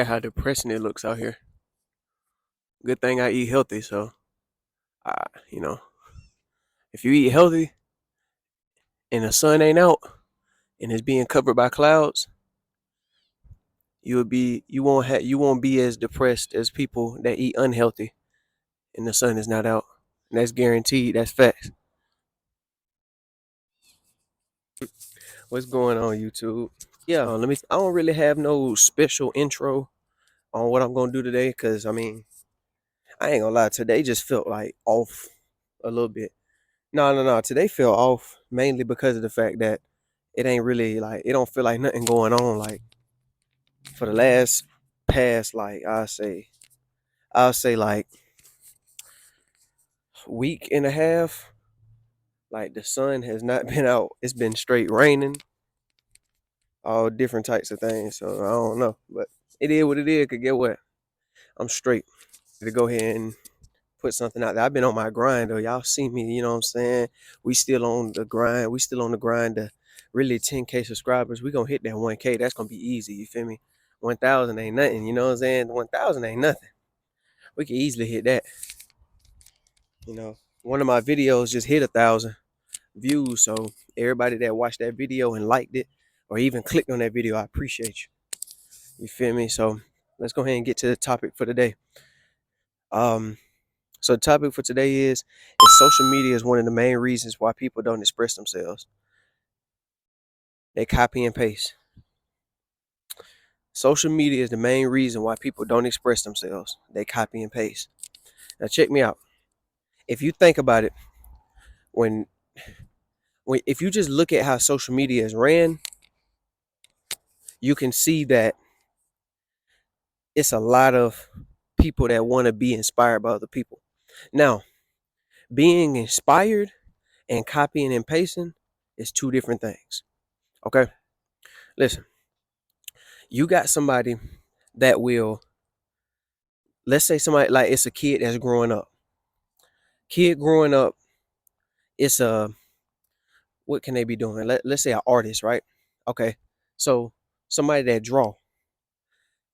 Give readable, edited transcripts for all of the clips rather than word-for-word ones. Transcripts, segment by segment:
at how depressing it looks out here. Good thing I eat healthy, so I, you know, if you eat healthy and the sun ain't out and it's being covered by clouds, you won't be as depressed as people that eat unhealthy and the sun is not out. And that's guaranteed. That's facts. What's going on, YouTube? Yeah, let me. I don't really have no special intro on what I'm gonna do today, cause I mean, I ain't gonna lie. Today just felt like off a little bit. No. Today felt off mainly because of the fact that it ain't really like it don't feel like nothing going on. Like for the last past, like I'll say like week and a half. Like the sun has not been out. It's been straight raining, all different types of things. So I don't know, but it is what it is. Cause get what? I'm straight to go ahead and put something out there. I've been on my grind though. Y'all see me, you know what I'm saying? We still on the grind. We still on the grind to really 10K subscribers. We gonna hit that 1K. That's gonna be easy, you feel me? 1,000 ain't nothing, you know what I'm saying? 1,000 ain't nothing. We can easily hit that. You know, one of my videos just hit 1,000 views. So everybody that watched that video and liked it or even clicked on that video, I appreciate you. You feel me? So let's go ahead and get to the topic for today. So the topic for today is social media is one of the main reasons why people don't express themselves. They copy and paste. Social media is the main reason why people don't express themselves. They copy and paste. Now check me out. If you think about it, when if you just look at how social media is ran, you can see that it's a lot of people that want to be inspired by other people. Now, being inspired and copying and pasting is two different things. Okay? Listen, you got somebody that will, let's say somebody like it's a kid that's growing up. Kid growing up, it's a, what can they be doing? Let's say an artist, right? Okay. So somebody that draw,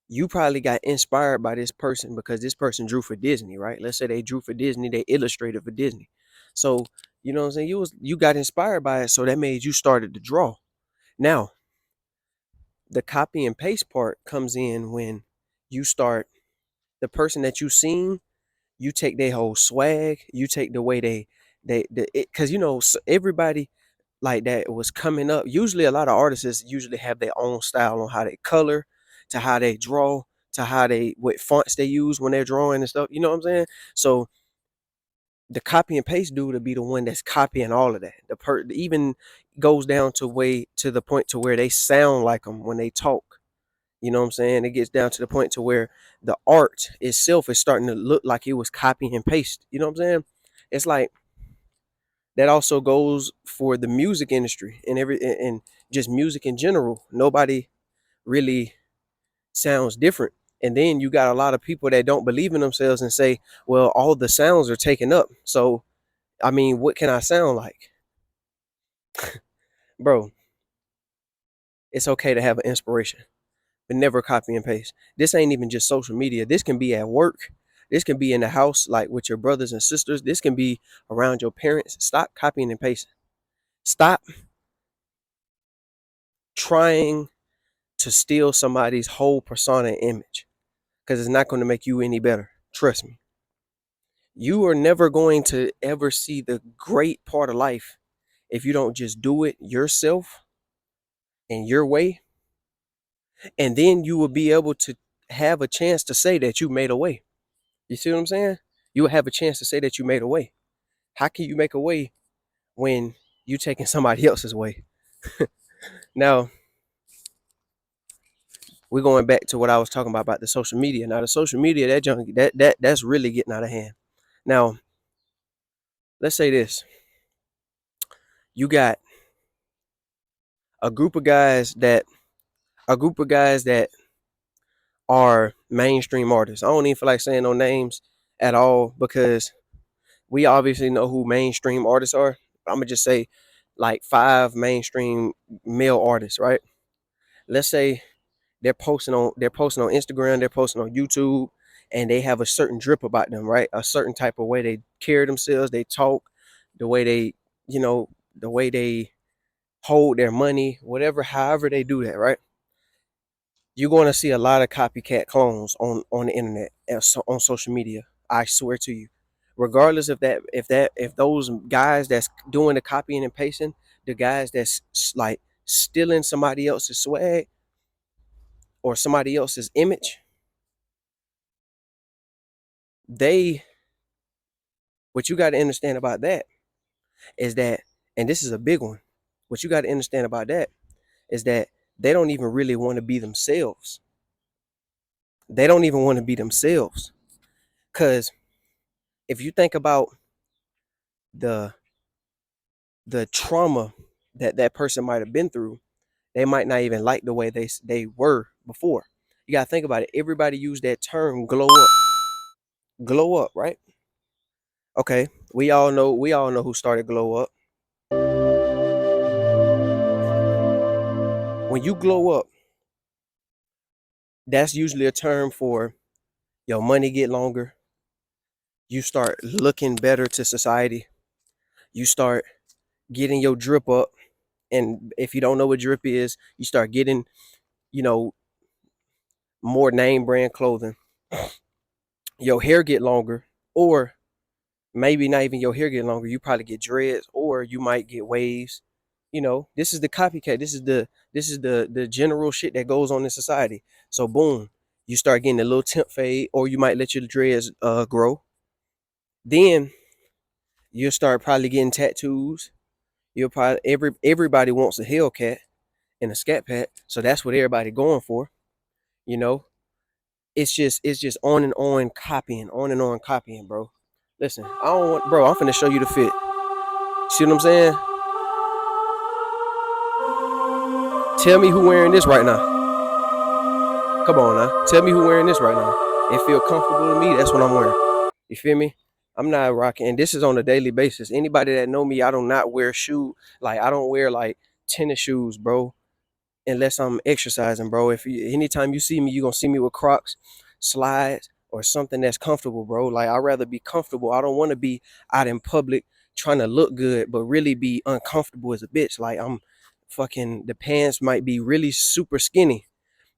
you probably got inspired by this person because this person drew for Disney, right? Let's say they drew for Disney, they illustrated for Disney. So, you know what I'm saying? You got inspired by it, so that made you started to draw. Now, the copy and paste part comes in when you start the person that you seen, you take their whole swag, you take the way because you know everybody like that was coming up. Usually, a lot of artists usually have their own style on how they color, to how they draw, to how they what fonts they use when they're drawing and stuff. You know what I'm saying? So the copy and paste dude will be the one that's copying all of that. Even goes down to way to the point to where they sound like them when they talk. You know what I'm saying? It gets down to the point to where the art itself is starting to look like it was copy and paste. You know what I'm saying? It's like that also goes for the music industry and and just music in general. Nobody really sounds different. And then you got a lot of people that don't believe in themselves and say, well, all the sounds are taken up. So, I mean, what can I sound like? Bro, it's okay to have an inspiration, but never copy and paste. This ain't even just social media. This can be at work. This can be in the house, like with your brothers and sisters. This can be around your parents. Stop copying and pasting. Stop trying to steal somebody's whole persona and image because it's not going to make you any better. Trust me. You are never going to ever see the great part of life if you don't just do it yourself in your way. And then you will be able to have a chance to say that you made a way. You see what I'm saying? You will have a chance to say that you made a way. How can you make a way when you taking somebody else's way? Now, we're going back to what I was talking about the social media. Now, the social media, that junk, that's really getting out of hand. Now, let's say this: you got a group of guys that are mainstream artists. I don't even feel like saying no names at all because we obviously know who mainstream artists are. I'm gonna just say like 5 mainstream male artists, right? Let's say they're posting on Instagram, they're posting on YouTube, and they have a certain drip about them, right? A certain type of way they carry themselves, they talk, the way they, you know, the way they hold their money, whatever, however they do that, right? You're going to see a lot of copycat clones on the internet and on social media. I swear to you, regardless of that, if those guys that's doing the copying and pasting, the guys that's like stealing somebody else's swag or somebody else's image, they what you got to understand about that is that, and this is a big one. What you got to understand about that is that they don't even really want to be themselves. They don't even want to be themselves. Cause if you think about the the trauma that that person might have been through, they might not even like the way they were before. You gotta think about it. Everybody use that term glow up, right? Okay, we all know who started glow up. When you glow up, that's usually a term for your money get longer. You start looking better to society. You start getting your drip up, and if you don't know what drip is, you start getting, you know, more name brand clothing. Your hair get longer, or maybe not even your hair get longer. You probably get dreads, or you might get waves. This is the copycat. This is the general shit that goes on in society. So boom, you start getting a little temp fade, or you might let your dreads grow. Then you'll start probably getting tattoos. You'll probably everybody wants a Hellcat and a Scat Pack, so that's what everybody going for. You know, it's just on and on copying, bro. Listen, I don't want, bro. I'm finna show you the fit. See what I'm saying? Tell me who wearing this right now. Come on now. Tell me who wearing this right now. It feel comfortable to me. That's what I'm wearing. You feel me? I'm not rocking. And this is on a daily basis. Anybody that know me, I do not wear shoe. Like I don't wear like tennis shoes, bro, unless I'm exercising, bro. Anytime you see me, you gonna see me with Crocs, slides, or something that's comfortable, bro. Like I'd rather be comfortable. I don't want to be out in public trying to look good, but really be uncomfortable as a bitch. Like I'm fucking the pants might be really super skinny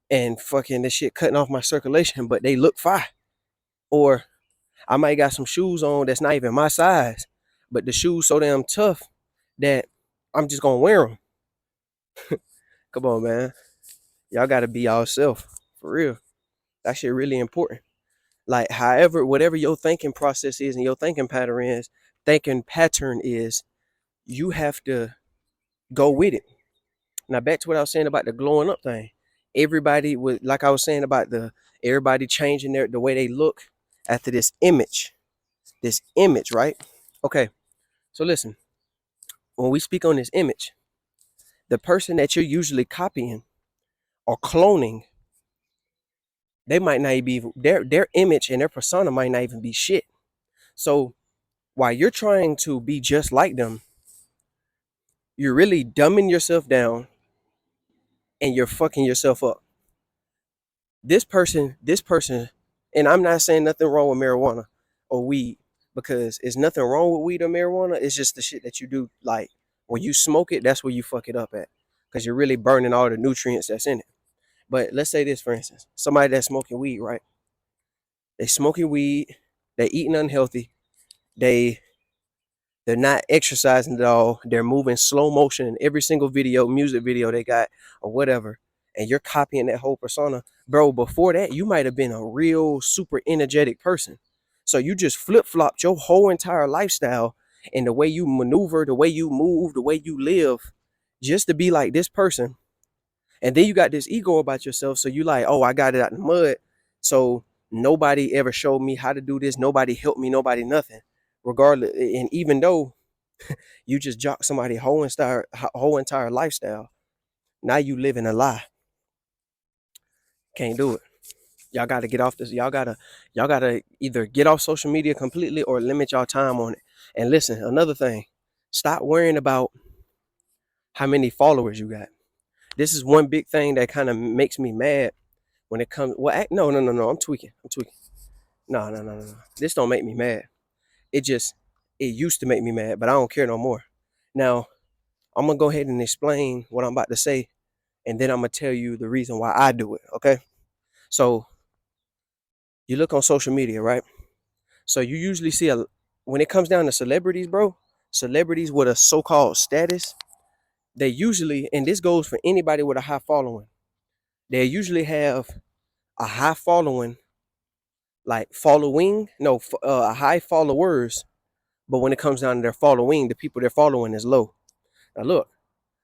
and fucking this shit cutting off my circulation, but they look fine. Or I might got some shoes on that's not even my size, but the shoes so damn tough that I'm just gonna wear them. Come on, man. Y'all gotta be yourself for real. That shit really important. Like, however, whatever your thinking process is and your thinking pattern is, you have to go with it. Now, back to what I was saying about the glowing up thing. Everybody would, like I was saying about everybody changing the way they look after this image, right? Okay, so listen, when we speak on this image, the person that you're usually copying or cloning, they might not even be their image and their persona might not even be shit. So while you're trying to be just like them, you're really dumbing yourself down and you're fucking yourself up. This person, and I'm not saying nothing wrong with marijuana or weed, because it's nothing wrong with weed or marijuana. It's just the shit that you do. Like when you smoke it, that's where you fuck it up at, because you're really burning all the nutrients that's in it. But let's say this, for instance, somebody that's smoking weed, right? They smoking weed, they eating unhealthy, they they're not exercising at all. They're moving slow motion in every single video, music video they got, or whatever. And you're copying that whole persona. Bro, before that, you might have been a real super energetic person. So you just flip flopped your whole entire lifestyle and the way you maneuver, the way you move, the way you live, just to be like this person. And then you got this ego about yourself. So you like, oh, I got it out in the mud. So nobody ever showed me how to do this. Nobody helped me. Nobody nothing. Regardless, and even though you just jock somebody whole entire lifestyle, now you living a lie. Can't do it. Y'all gotta get off this. Y'all gotta either get off social media completely or limit y'all time on it. And listen, another thing, stop worrying about how many followers you got. This is one big thing that kind of makes me mad when it comes. Well, no, no, no, no. I'm tweaking. I'm tweaking. No, no, no, no, no. This don't make me mad. It just it used to make me mad, but I don't care no more. Now I'm gonna go ahead and explain what I'm about to say, and then I'm gonna tell you the reason why I do it. Okay. So you look on social media, right? So you usually see when it comes down to celebrities, bro. Celebrities with a so-called status, they usually, and this goes for anybody with a high following, they usually have a high following, like following, no, a high followers. But when it comes down to their following, the people they're following is low. Now look,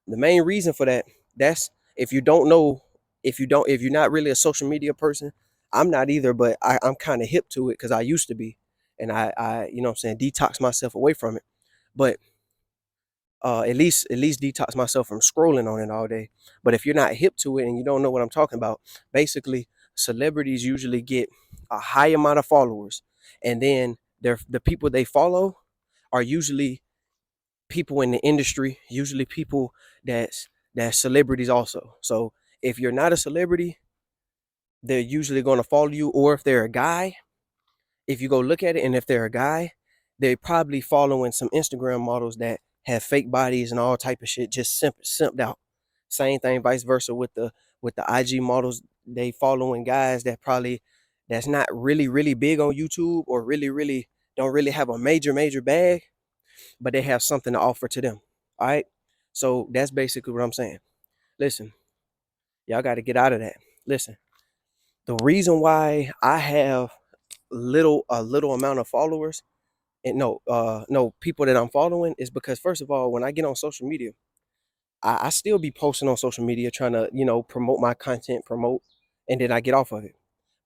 the main reason for that, that's if you don't know, if you're not really a social media person, I'm not either, but I'm kind of hip to it because I used to be. And you know what I'm saying, detox myself away from it. But at least detox myself from scrolling on it all day. But if you're not hip to it and you don't know what I'm talking about, basically celebrities usually get a high amount of followers, and then the people they follow are usually people in the industry, usually people that's celebrities also. So if you're not a celebrity, they're usually going to follow you, or if they're a guy, if you go look at it, and if they're a guy, they're probably following some Instagram models that have fake bodies and all type of shit, just simped out. Same thing, vice versa with the IG models. They following guys that probably that's not really big on YouTube, or really don't really have a major bag, but they have something to offer to them. All right. So that's basically what I'm saying. Listen, y'all got to get out of that. Listen, the reason why I have a little amount of followers, and no people that I'm following, is because first of all, when I get on social media, I still be posting on social media trying to, promote my content, promote, and then I get off of it.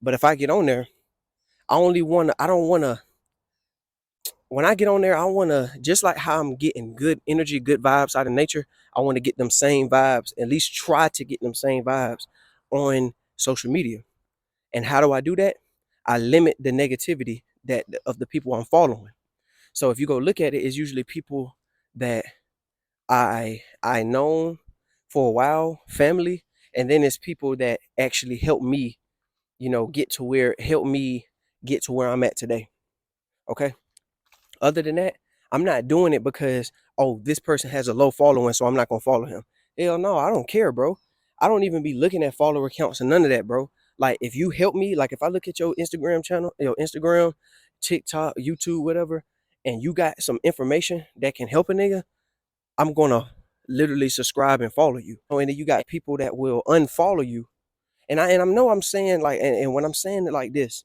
But if I get on there, I don't wanna when I get on there, I wanna, just like how I'm getting good energy, good vibes out of nature, I wanna get them same vibes, at least try to get them same vibes on social media. And how do I do that? I limit the negativity that of the people I'm following. So if you go look at it, it's usually people that I known for a while, family, and then it's people that actually help me, help me get to where I'm at today. Okay. Other than that, I'm not doing it because, oh, this person has a low following, so I'm not gonna follow him. Hell no, I don't care, bro. I don't even be looking at follower counts and none of that, bro. Like if you help me, like if I look at your Instagram channel, your Instagram, TikTok, YouTube, whatever, and you got some information that can help a nigga, I'm gonna literally subscribe and follow you. Oh, and then you got people that will unfollow you. And I know I'm saying, like, and when I'm saying it like this,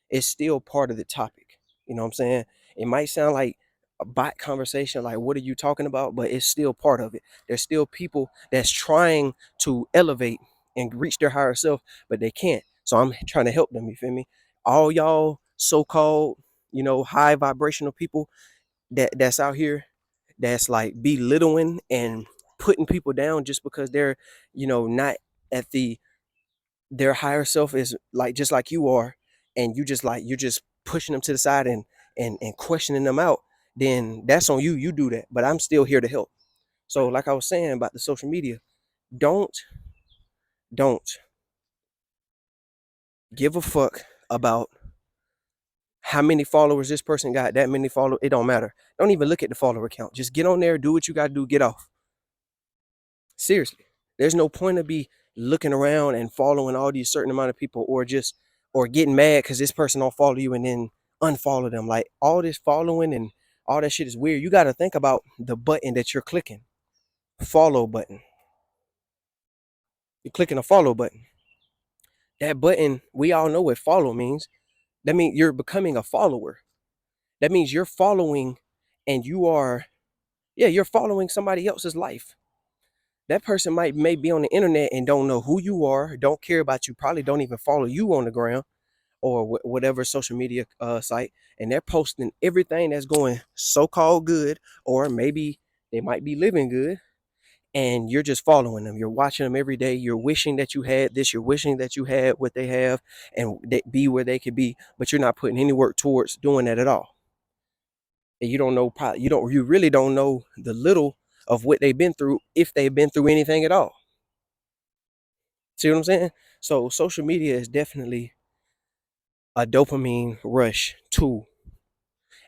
it's still part of the topic. You know what I'm saying? It might sound like a bot conversation, like what are you talking about? But it's still part of it. There's still people that's trying to elevate and reach their higher self, but they can't. So I'm trying to help them, you feel me? All y'all so-called, high vibrational people that's out here, that's like belittling and putting people down just because they're, not at their higher self, is like just like you are, and you're just pushing them to the side and questioning them out, then that's on you. You do that, but I'm still here to help. So like I was saying about the social media, don't don't give a fuck about how many followers this person got. That many followers, it don't matter. Don't even look at the follower count. Just get on there, do what you got to do, get off. Seriously, there's no point to be looking around and following all these certain amount of people, or getting mad because this person don't follow you and then unfollow them. Like all this following and all that shit is weird. You got to think about the button that you're clicking. Follow button. You're clicking a follow button. That button, we all know what follow means. That means you're becoming a follower. That means you're following, and you're following somebody else's life. That person may be on the internet and don't know who you are, don't care about you, probably don't even follow you on the ground, or whatever social media site, and they're posting everything that's going so-called good, or maybe they might be living good, and you're just following them. You're watching them every day. You're wishing that you had this. You're wishing that you had what they have, and they be where they could be, but you're not putting any work towards doing that at all. And you don't know, you really don't know the little of what they've been through, if they've been through anything at all. See what I'm saying? So social media is definitely a dopamine rush tool.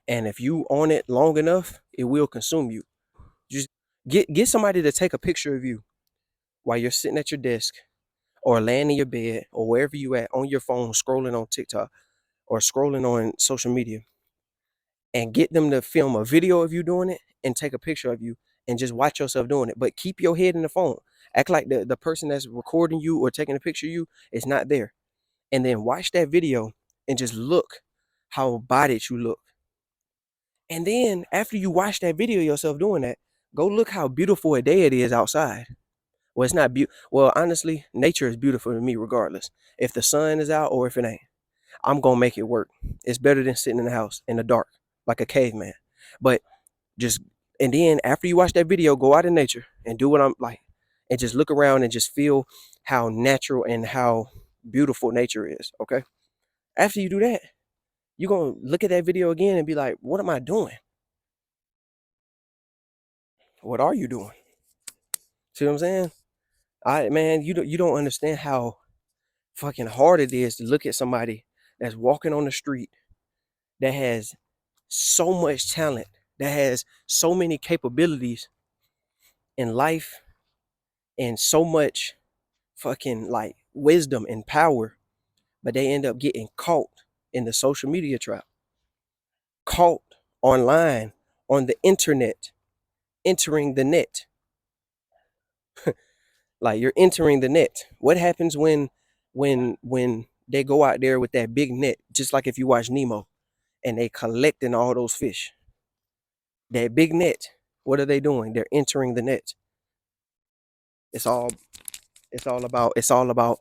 And if you on it long enough, it will consume you. Just get somebody to take a picture of you while you're sitting at your desk or laying in your bed or wherever you at on your phone scrolling on TikTok or scrolling on social media, and get them to film a video of you doing it and take a picture of you and just watch yourself doing it. But keep your head in the phone. Act like the person that's recording you or taking a picture of you is not there. And then watch that video and just look how bodied you look. And then after you watch that video of yourself doing that, go look how beautiful a day it is outside. Well, it's not beautiful. Well, honestly, nature is beautiful to me regardless. If the sun is out or if it ain't, I'm gonna make it work. It's better than sitting in the house in the dark like a caveman. But just and then after you watch that video, go out in nature and do what I'm like, and just look around and just feel how natural and how beautiful nature is. Okay. After you do that, you're gonna look at that video again and be like, what am I doing? What are you doing? See what I'm saying? Man, you don't understand how fucking hard it is to look at somebody that's walking on the street that has so much talent, that has so many capabilities in life and so much fucking like wisdom and power, but they end up getting caught in the social media trap, caught online on the internet, entering the net. Like you're entering the net. What happens when they go out there with that big net, just like if you watch Nemo and they collecting all those fish. That big net, what are they doing? They're entering the net. It's all it's all about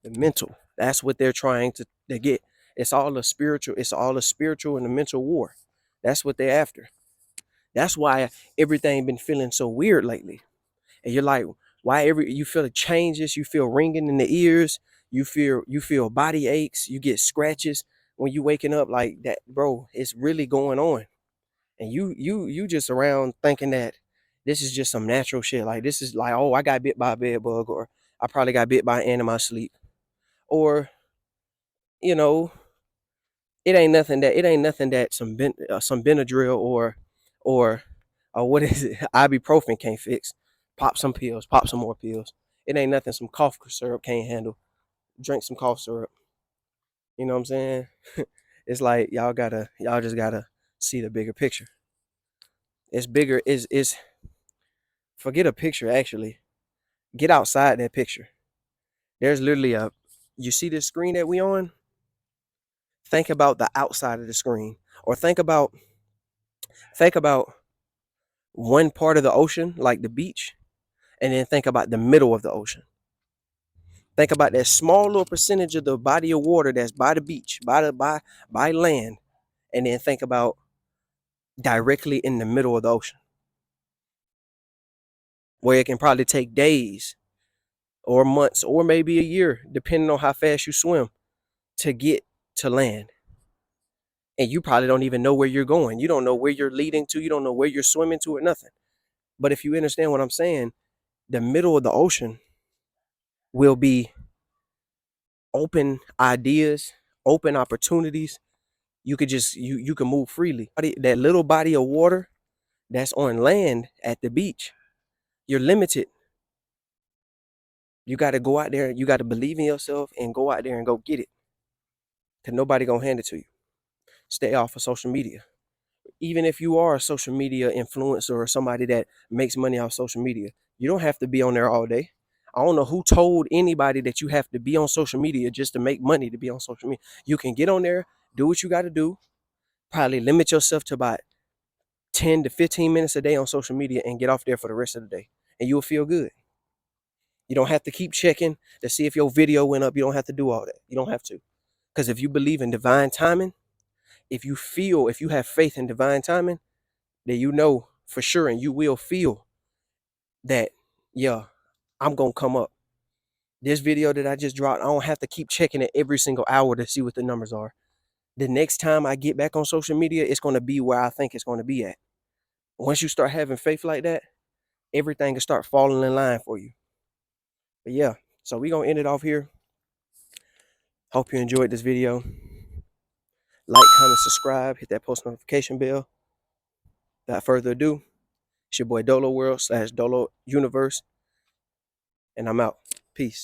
the mental. That's what they're trying to get. It's all a spiritual and a mental war. That's what they're after. That's why everything been feeling so weird lately. And you're like, why every you feel the changes, you feel ringing in the ears, you feel body aches, you get scratches when you waking up like that, bro. It's really going on. And you just around thinking that this is just some natural shit. Like this is like, oh, I got bit by a bed bug, or I probably got bit by an ant in my sleep. Or, you know, it ain't nothing that some Benadryl or what is it? Ibuprofen can't fix. Pop some pills, pop some more pills. It ain't nothing some cough syrup can't handle. Drink some cough syrup. You know what I'm saying? It's like y'all just gotta see the bigger picture. It's bigger, is forget a picture actually. Get outside that picture. There's literally a you see this screen that we on? Think about the outside of the screen. Or think about one part of the ocean, like the beach, and then think about the middle of the ocean. Think about that small little percentage of the body of water that's by the beach, by land, and then think about directly in the middle of the ocean, where it can probably take days or months or maybe a year, depending on how fast you swim, to get to land. And you probably don't even know where you're going. You don't know where you're leading to. You don't know where you're swimming to or nothing. But if you understand what I'm saying, the middle of the ocean will be open ideas, open opportunities. You could just you can move freely. That little body of water that's on land at the beach, you're limited. You got to go out there. You got to believe in yourself and go out there and go get it. Cause nobody gonna hand it to you. Stay off of social media. Even if you are a social media influencer or somebody that makes money off social media, you don't have to be on there all day. I don't know who told anybody that you have to be on social media just to make money to be on social media. You can get on there, do what you got to do, probably limit yourself to about 10 to 15 minutes a day on social media and get off there for the rest of the day. And you'll feel good. You don't have to keep checking to see if your video went up. You don't have to do all that. You don't have to. Because if you believe in divine timing, if you have faith in divine timing, then you know for sure and you will feel that, yeah, I'm going to come up. This video that I just dropped, I don't have to keep checking it every single hour to see what the numbers are. The next time I get back on social media, it's going to be where I think it's going to be at. Once you start having faith like that, everything can start falling in line for you. But yeah, So we gonna end it off here. Hope you enjoyed this video. Like, comment, subscribe, hit that post notification bell. Without further ado, it's your boy Dolo World / Dolo Universe, and I'm out. Peace.